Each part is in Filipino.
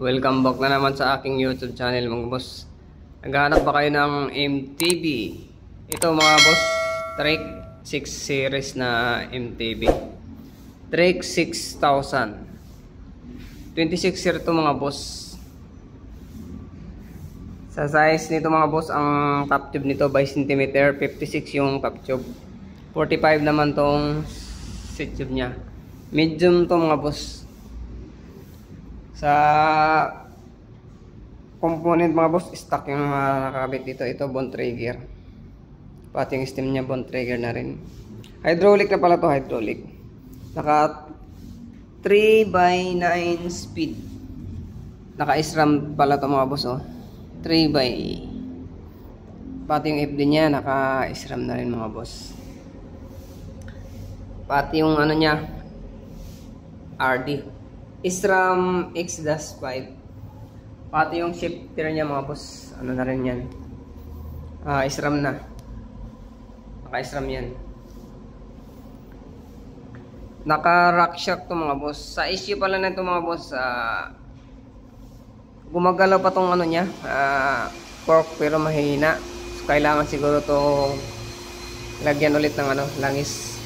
Welcome back na naman sa aking YouTube channel mga boss. Naghahanap ba kayo ng MTB? Ito mga boss, Trek 6 series na MTB. Trek 6000. 26 year to mga boss. Sa size nito mga boss, ang top tube nito by cm, 56 yung top tube. 45 naman tong seat tube niya. Medium to mga boss. Sa component mga boss, stock yung nakakabit dito. Ito bone trigger, pati yung stem niya bone trigger na rin. Hydraulic na pala to, hydraulic. Naka 3x9 speed. Naka SRAM pala to mga boss, oh. 3x, pati yung FD niya naka SRAM na rin mga boss. Pati yung ano niya, RD SRAM X-5. Pati yung shifter niya mga boss, ano na rin yan, SRAM na, naka SRAM yan. Naka rock shock to mga boss. Sa issue pala na ito mga boss, gumagalaw pa tong ano niya, cork, pero mahina. So, kailangan siguro to lagyan ulit ng ano, langis.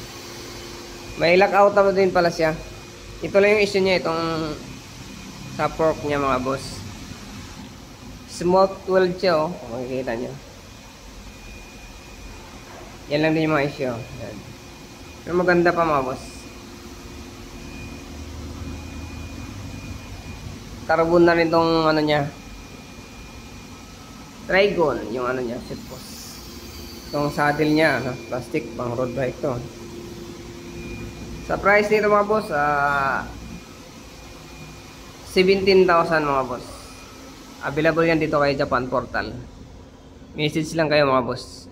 May lockout na din pala siya. Ito lang yung issue niya, itong sa fork niya mga boss. Smooth weld siya, oh. Makikita nyo. Yan lang din yung mga issue. Yan. Pero maganda pa mga boss. Carbon na rin itong ano niya, Trigon, yung ano niya, seat post. Itong saddle niya, plastic, pang road bike to. Sa price nito mga boss, 17,000 mga boss. Available yan dito kay Japan Portal. Message lang kayo mga boss.